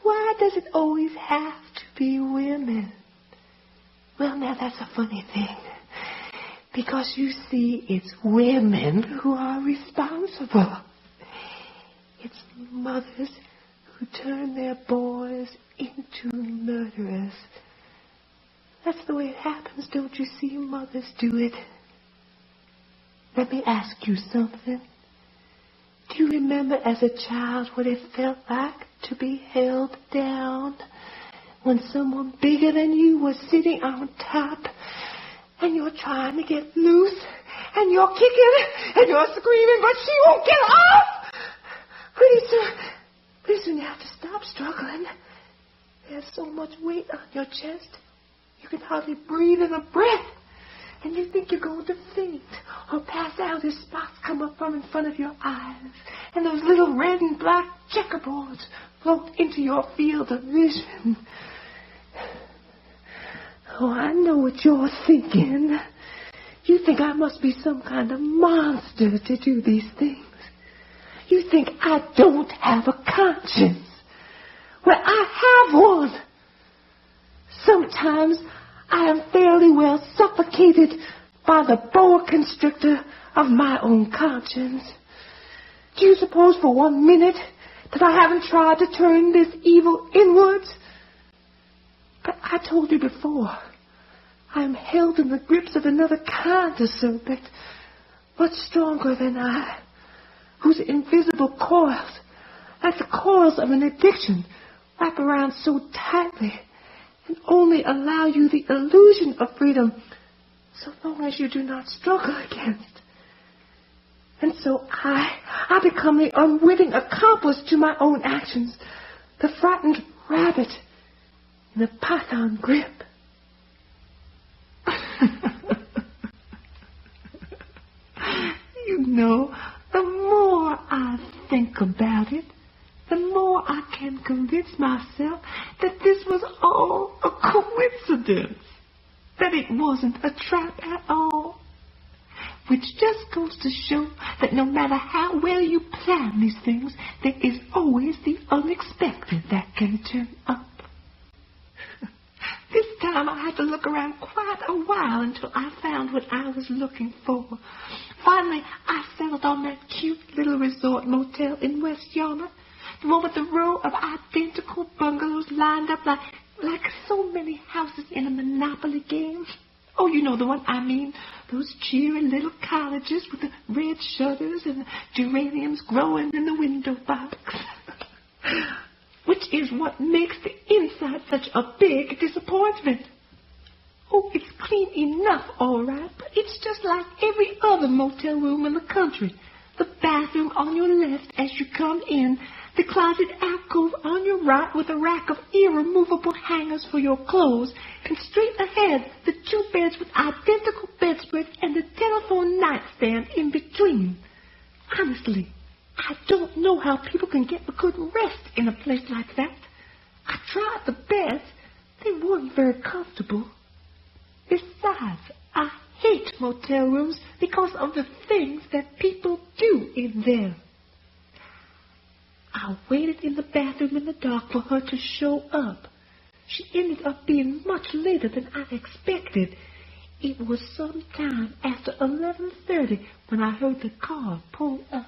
Why does it always have to be women? Well, now, that's a funny thing. Because, you see, it's women who are responsible. It's mothers who turn their boys into murderers. That's the way it happens, don't you see? Mothers do it. Let me ask you something. Do you remember as a child what it felt like to be held down? When someone bigger than you was sitting on top, and you're trying to get loose, and you're kicking, and you're screaming, but she won't get off! Pretty soon you have to stop struggling. There's so much weight on your chest, you can hardly breathe in a breath. And you think you're going to faint or pass out as spots come up from in front of your eyes, and those little red and black checkerboards float into your field of vision. Oh, I know what you're thinking. You think I must be some kind of monster to do these things. You think I don't have a conscience. Well, I have one. Sometimes I am fairly well suffocated by the boa constrictor of my own conscience. Do you suppose for 1 minute that I haven't tried to turn this evil inwards? But I told you before, I am held in the grips of another kind of serpent, much stronger than I, whose invisible coils, like the coils of an addiction, wrap around so tightly and only allow you the illusion of freedom so long as you do not struggle against. And so I become the unwitting accomplice to my own actions, the frightened rabbit in a python grip. You know, the more I think about it, the more I can convince myself that this was all a coincidence, that it wasn't a trap at all. Which just goes to show that no matter how well you plan these things, there is always the unexpected that can turn up. This time I had to look around quite a while until I found what I was looking for. Finally, I settled on that cute little resort motel in West Yarmouth, the one with the row of identical bungalows lined up like so many houses in a Monopoly game. Oh, you know the one I mean. Those cheery little cottages with the red shutters and the geraniums growing in the window box. which is what makes the inside such a big disappointment. Oh, it's clean enough, all right, but it's just like every other motel room in the country. The bathroom on your left as you come in, the closet alcove on your right with a rack of irremovable hangers for your clothes, and straight ahead, the 2 beds with identical bedspreads and the telephone nightstand in between. Honestly, I don't know how people can get a good rest in a place like that. I tried the beds. They weren't very comfortable. Besides, I hate motel rooms because of the things that people do in them. I waited in the bathroom in the dark for her to show up. She ended up being much later than I expected. It was some time after 11:30 when I heard the car pull up.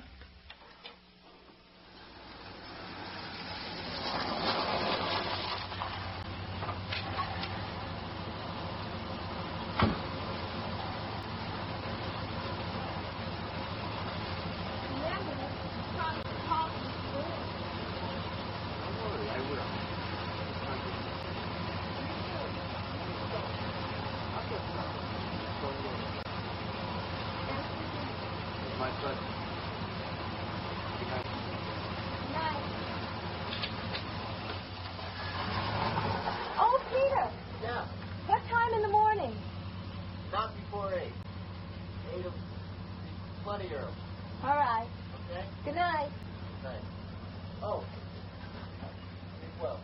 Oh, Peter. Yeah. What time in the morning? Not before 8. 8 of plenty early. All right. Okay? Good night. Thanks. Oh. Well.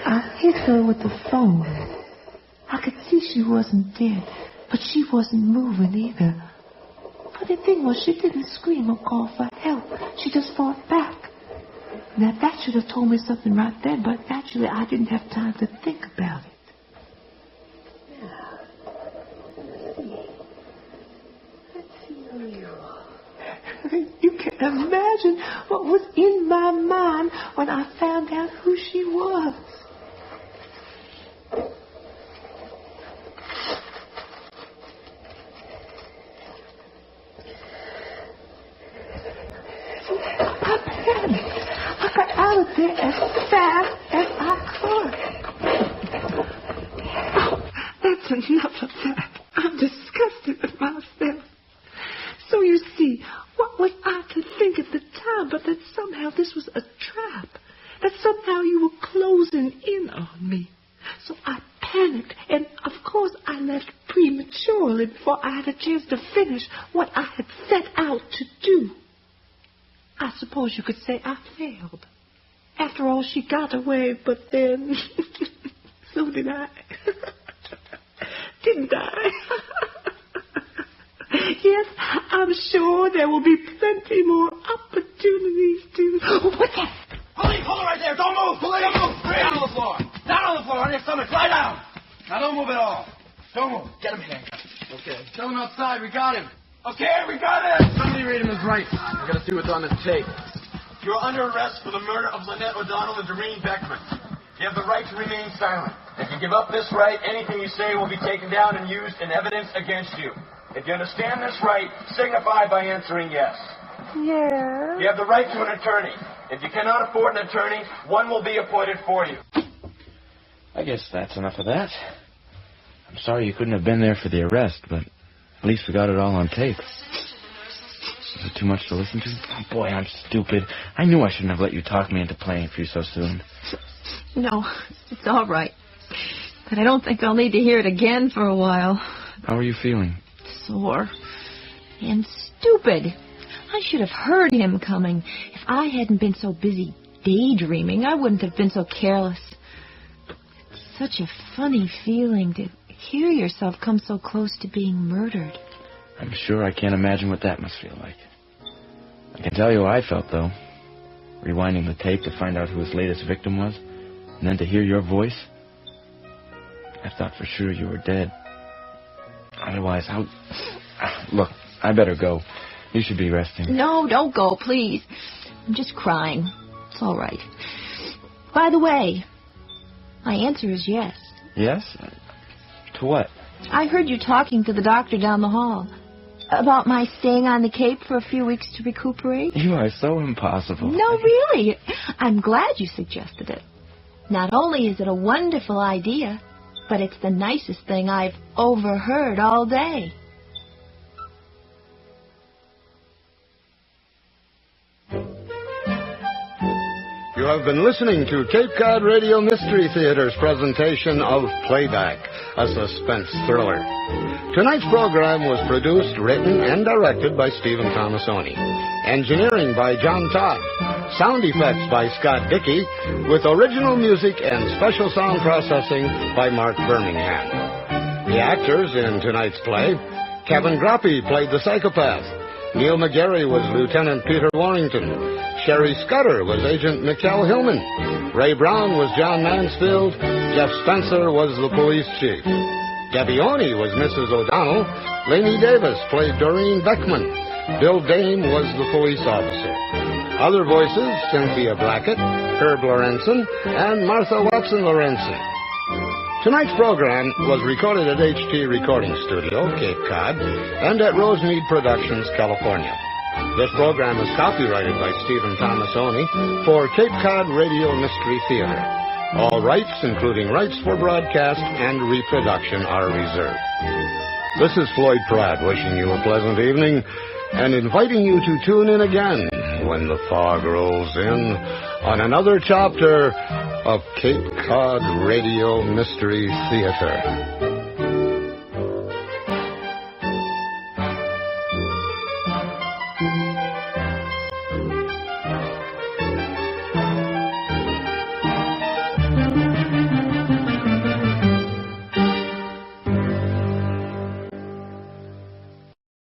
I hit her with the phone. I could see she wasn't dead, but she wasn't moving either. Funny thing was, she didn't scream or call for help. She just fought back. Now, that should have told me something right then, but naturally I didn't have time to think about it. Let's see who you are. You can imagine what was in my mind when I found out who she was. I panicked. I got out of there as fast as I could. Oh, that's enough of that. I'm disgusted with myself. So you see, what was I to think at the time but that somehow this was a trap? That somehow you were closing in on me? So I panicked, and of course I left prematurely before I had a chance to finish what I had set out to do. I suppose you could say I failed. After all, she got away, but then so did I. Didn't I? Yes, I'm sure there will be plenty more opportunities to... What's that? Hold it right there. Don't move. Don't move. Down on the floor. Down on the floor. On your stomach. Lie down. Now don't move at all. Don't move. Get him handcuffed. Okay. Tell him outside. We got him. Okay, we got him. Somebody read him his rights. I gotta see what's on this tape. You're under arrest for the murder of Lynette O'Donnell and Doreen Beckman. You have the right to remain silent. If you give up this right, anything you say will be taken down and used in evidence against you. If you understand this right, signify by answering yes. Yeah. You have the right to an attorney. If you cannot afford an attorney, one will be appointed for you. I guess that's enough of that. I'm sorry you couldn't have been there for the arrest, but at least we got it all on tape. Was it too much to listen to? Oh, boy, I'm stupid. I knew I shouldn't have let you talk me into playing for you so soon. No, it's all right. But I don't think I'll need to hear it again for a while. How are you feeling? Sore. And stupid. I should have heard him coming. If I hadn't been so busy daydreaming, I wouldn't have been so careless. such a funny feeling to hear yourself come so close to being murdered. I'm sure I can't imagine what that must feel like. I can tell you how I felt, though. Rewinding the tape to find out who his latest victim was, and then to hear your voice. I thought for sure you were dead. Otherwise, how... Look, I better go. You should be resting. No, don't go, please. I'm just crying. It's all right. By the way, my answer is yes. Yes? To what? I heard you talking to the doctor down the hall about my staying on the Cape for a few weeks to recuperate. You are so impossible. No, really. I'm glad you suggested it. Not only is it a wonderful idea, but it's the nicest thing I've overheard all day. You have been listening to Cape Cod Radio Mystery Theater's presentation of Playback, a suspense thriller. Tonight's program was produced, written, and directed by Stephen Tomasoni. Engineering by John Todd. Sound effects by Scott Dickey, with original music and special sound processing by Mark Birmingham. The actors in tonight's play: Kevin Groppe played the psychopath. Neil McGarry was Lieutenant Peter Warrington. Sherry Scudder was Agent Mikkel Hillman. Ray Brown was John Mansfield. Jeff Spencer was the police chief. Debbie Oney was Mrs. O'Donnell. Lainey Davis played Doreen Beckman. Bill Dame was the police officer. Other voices: Cynthia Blackett, Herb Lorenzen, and Martha Watson Lorenzen. Tonight's program was recorded at HT Recording Studio, Cape Cod, and at Rosemead Productions, California. This program is copyrighted by Stephen Tomasoni for Cape Cod Radio Mystery Theater. All rights, including rights for broadcast and reproduction, are reserved. This is Floyd Pratt wishing you a pleasant evening and inviting you to tune in again when the fog rolls in on another chapter of Cape Cod Radio Mystery Theater.